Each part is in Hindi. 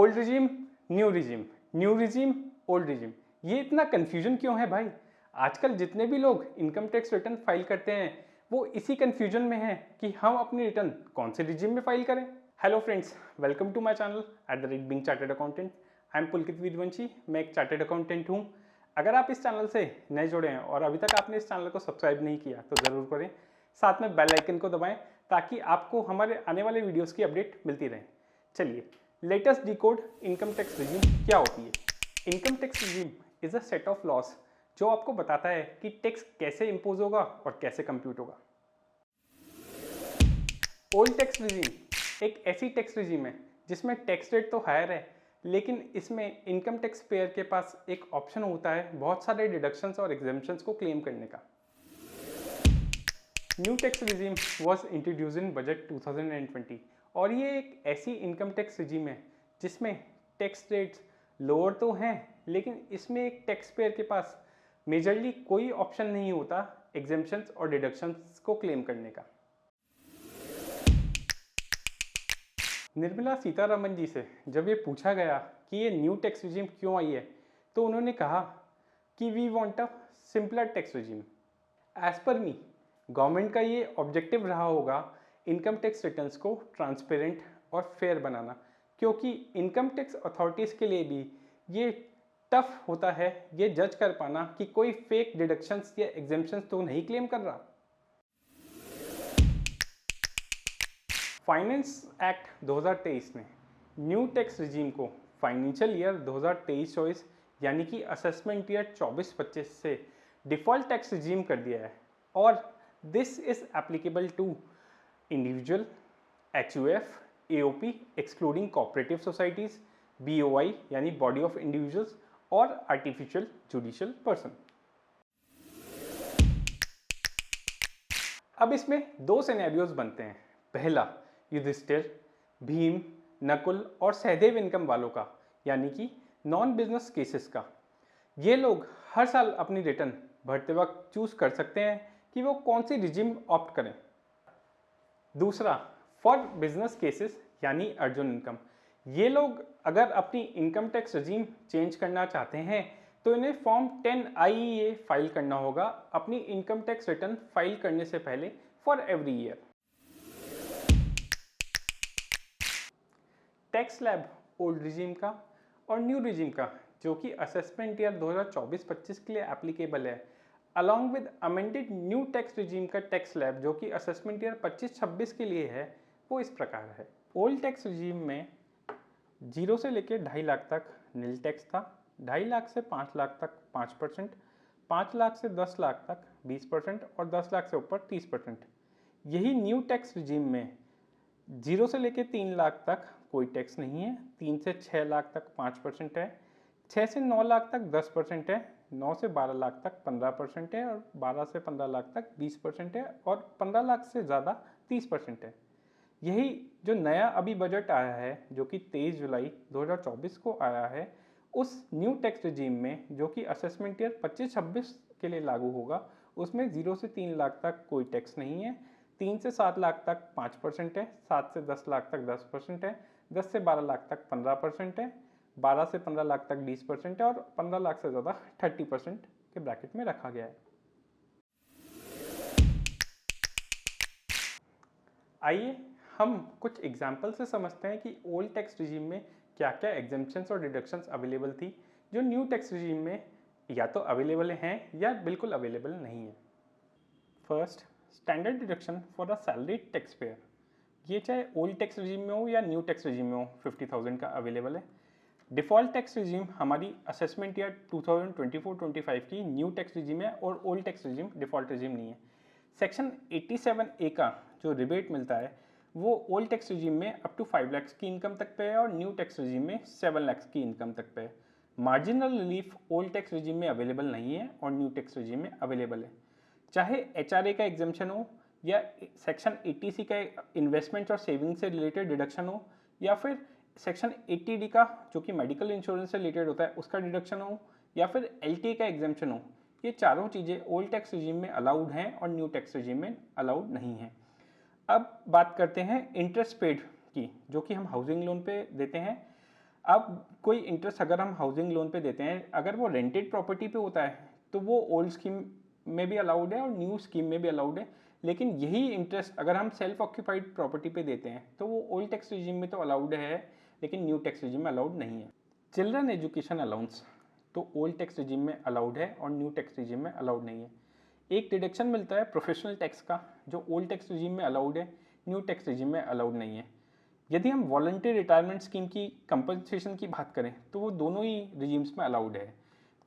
Old regime, new regime, new regime, old regime, ये इतना कन्फ्यूजन क्यों है भाई? आजकल जितने भी लोग इनकम टैक्स रिटर्न फाइल करते हैं वो इसी कन्फ्यूजन में हैं कि हम अपनी रिटर्न कौन से रिजीम में फाइल करें। Hello friends, welcome to my channel @being chartered accountant. I am Pulkit Veervanshi, मैं एक चार्टर्ड अकाउंटेंट हूँ। अगर आप इस चैनल से नए जुड़े हैं और अभी तक आपने इस चैनल को सब्सक्राइब नहीं किया तो ज़रूर करें, साथ में बेल आइकन को दबाएं ताकि आपको हमारे आने वाले वीडियोस की अपडेट मिलती रहे। चलिए latest decode income tax regime क्या होती है। Income tax regime is a set of loss जो आपको बताता है कि टैक्स कैसे इंपोज होगा और कैसे कंप्यूट होगा। ओल्ड टैक्स रिजीम एक ऐसी टैक्स रिजीम है जिसमें टैक्स रेट तो हायर है, लेकिन इसमें इनकम टैक्स पेयर के पास एक ऑप्शन होता है बहुत सारे डिडक्शंस और एग्जेम्पशंस को क्लेम करने का। New tax regime was introduce in budget 2020 और ये एक ऐसी इनकम टैक्स रिजीम है जिसमें टैक्स रेट्स लोअर तो हैं, लेकिन इसमें एक टैक्स पेयर के पास मेजरली कोई ऑप्शन नहीं होता एग्जेम्पशंस और डिडक्शंस को क्लेम करने का। निर्मला सीतारमन जी से जब ये पूछा गया कि ये न्यू टैक्स रिजीम क्यों आई है, तो उन्होंने कहा कि we want a simpler tax regime. As per me, government का ये ऑब्जेक्टिव रहा होगा इनकम टैक्स रिटर्न्स को ट्रांसपेरेंट और फेयर बनाना, क्योंकि इनकम टैक्स अथॉरिटीज़ के लिए भी ये टफ होता है ये जज कर पाना कि कोई फेक डिडक्शंस या एग्जेम्पशंस तो नहीं क्लेम कर रहा। फाइनेंस एक्ट 2023 ने न्यू टैक्स रिजीम को फाइनेंशियल ईयर 2023-24 यानी कि असेसमेंट ईयर 24-25 से डिफ़ॉल्ट टैक्स रिजीम कर दिया है और this is applicable to individual, HUF, AOP excluding cooperative societies, BOI यानी बॉडी ऑफ इंडिविजुअल्स और आर्टिफिशियल जुडिशियल पर्सन। अब इसमें दो सिनेरियोज बनते हैं। पहला युधिष्ठिर, भीम, नकुल और सहदेव इनकम वालों का, यानी कि नॉन बिजनेस केसेस का। ये लोग हर साल अपनी रिटर्न भरते वक्त चूज कर सकते हैं कि वो कौन सी रिजीम ऑप्ट करें। दूसरा फॉर बिजनेस केसेस यानी अर्जुन इनकम। ये लोग अगर अपनी इनकम टैक्स रिजीम चेंज करना चाहते हैं तो इन्हें फॉर्म 10IEA फाइल करना होगा अपनी इनकम टैक्स रिटर्न फाइल करने से पहले for every year. Tax slab old regime का और न्यू रिजीम का, जो कि असेसमेंट ईयर 2024-25 के लिए एप्लीकेबल है, along with amended new tax regime का टैक्स स्लैब जो कि असेसमेंट ईयर 25-26 के लिए है, वो इस प्रकार है। ओल्ड टैक्स रिजीम में 0 से लेकर 2.5 लाख तक नील टैक्स था, 2.5 लाख से 5 लाख तक 5%, 5 लाख से 10 लाख तक 20% और 10 लाख से ऊपर 30%। यही न्यू टैक्स रिजीम में 0 से लेकर 3 लाख तक कोई टैक्स नहीं है, 3 से 6 लाख तक 5% है, 6 से 9 लाख तक 10% है, 9 से 12 लाख तक 15% है और 12 से 15 लाख तक 20% है और 15 लाख से ज़्यादा 30% है। यही जो नया अभी बजट आया है जो कि 23 जुलाई 2024 को आया है, उस न्यू टैक्स रिजीम में जो कि असेसमेंट ईयर 25-26 के लिए लागू होगा, उसमें 0 से 3 लाख तक कोई टैक्स नहीं है, 3 से 7 लाख तक 5% है, 7 से 10 लाख तक 10% है, 10 से 12 लाख तक 15% है, 12 से 15 लाख तक 20% है और 15 लाख से ज़्यादा 30% के ब्रैकेट में रखा गया है। आइए हम कुछ एग्जाम्पल से समझते हैं कि ओल्ड टैक्स रिजीम में क्या क्या एग्जेम्पशंस और डिडक्शंस अवेलेबल थी जो न्यू टैक्स रिजीम में या तो अवेलेबल हैं या बिल्कुल अवेलेबल नहीं है। First, standard deduction for a salary tax payer. ये चाहे ओल्ड टैक्स रिजीम में हो या न्यू टैक्स रिजीम में हो, 50,000 का अवेलेबल है। डिफ़ॉल्ट टैक्स रिजीम हमारी असेसमेंट ईयर 2024-25 की न्यू टैक्स रिजीम है और old tax regime default regime नहीं है। सेक्शन 87A का जो रिबेट मिलता है वो ओल्ड टैक्स रिजीम में अप टू 5 लाख की इनकम तक पे है और न्यू टैक्स रिजीम में 7 लाख की इनकम तक पे है। Marginal relief old tax regime में अवेलेबल नहीं है और न्यू टैक्स रिजीम में अवेलेबल है। चाहे HRA का एग्जेम्पशन हो या सेक्शन 80C का इन्वेस्टमेंट और सेविंग से रिलेटेड डिडक्शन हो या फिर सेक्शन 80D का जो कि मेडिकल इंश्योरेंस से रिलेटेड होता है उसका डिडक्शन हो या फिर LTA का एग्जेम्पशन हो, ये चारों चीज़ें ओल्ड टैक्स रिजीम में अलाउड हैं और न्यू टैक्स रिजीम में अलाउड नहीं हैं। अब बात करते हैं इंटरेस्ट पेड की, जो कि हम हाउसिंग लोन पे देते हैं। अब कोई इंटरेस्ट अगर हम हाउसिंग लोन पे देते हैं, अगर वो रेंटेड प्रॉपर्टी पे होता है तो वो ओल्ड स्कीम में भी अलाउड है और न्यू स्कीम में भी अलाउड है। लेकिन यही इंटरेस्ट अगर हम सेल्फ ऑक्यूपाइड प्रॉपर्टी पे देते हैं तो वो ओल्ड टैक्स रिजीम में तो अलाउड है, लेकिन न्यू टैक्स रिजीम में अलाउड नहीं है। चिल्ड्रन एजुकेशन अलाउंस तो ओल्ड टैक्स रिजीम में अलाउड है और न्यू टैक्स रिजीम में अलाउड नहीं है। एक डिडक्शन मिलता है प्रोफेशनल टैक्स का, जो ओल्ड टैक्स रिजीम में अलाउड है, न्यू टैक्स रिजीम में अलाउड नहीं है। यदि हम वॉलंटरी रिटायरमेंट स्कीम की कंपनसेशन की बात करें तो वो दोनों ही रिजीम्स में अलाउड है,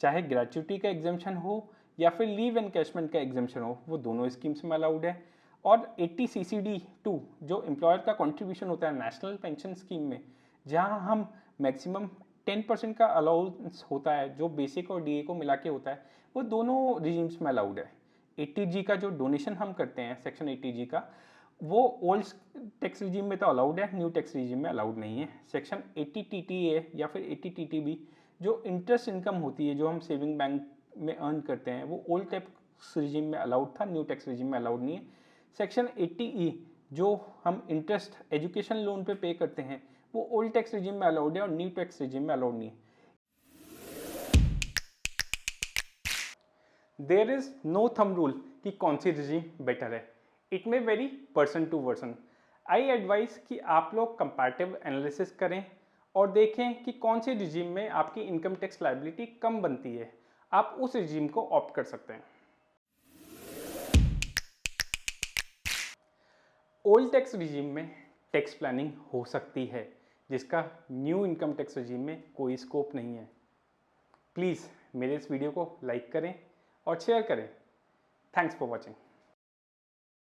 चाहे ग्रेचुइटी का एग्जाम्पशन हो या फिर लीव एनकैशमेंट का एग्जाम्पशन हो, वो दोनों स्कीम्स में अलाउड है। और 80 CCD-2 जो एम्प्लॉयर का कंट्रीब्यूशन होता है नेशनल पेंशन स्कीम में, जहां हम मैक्सिमम 10% का अलाउंस होता है जो बेसिक और डीए को मिला के होता है, वो दोनों रिजीम्स में अलाउड है। 80G का जो डोनेशन हम करते हैं सेक्शन 80G का, वो ओल्ड टैक्स रिजीम में तो अलाउड है, न्यू टैक्स रिजीम में अलाउड नहीं है। सेक्शन 80TTA या फिर 80TTB जो इंटरेस्ट इनकम होती है जो हम सेविंग बैंक में अर्न करते हैं, वो ओल्ड टैक्स रिजीम में अलाउड था, न्यू टैक्स रिजीम में अलाउड नहीं है। सेक्शन 80E जो हम इंटरेस्ट एजुकेशन लोन पे करते हैं, वो ओल्ड टैक्स रिजीम में अलाउड है और न्यू टैक्स रिजीम में अलाउड नहीं है। There is no thumb rule कि कौन सी रिजीम बेटर है, it may vary person to person. I advise कि आप लोग कंपैरेटिव एनालिसिस करें और देखें कि कौन सी रिजीम में आपकी इनकम टैक्स लायबिलिटी कम बनती है, आप उस रिजीम को ऑप्ट कर सकते हैं। ओल्ड टैक्स रिजीम में टैक्स प्लानिंग हो सकती है, जिसका न्यू इनकम टैक्स रिजीम में कोई स्कोप नहीं है। प्लीज़ मेरे इस वीडियो को लाइक करें और शेयर करें। Thanks for watching.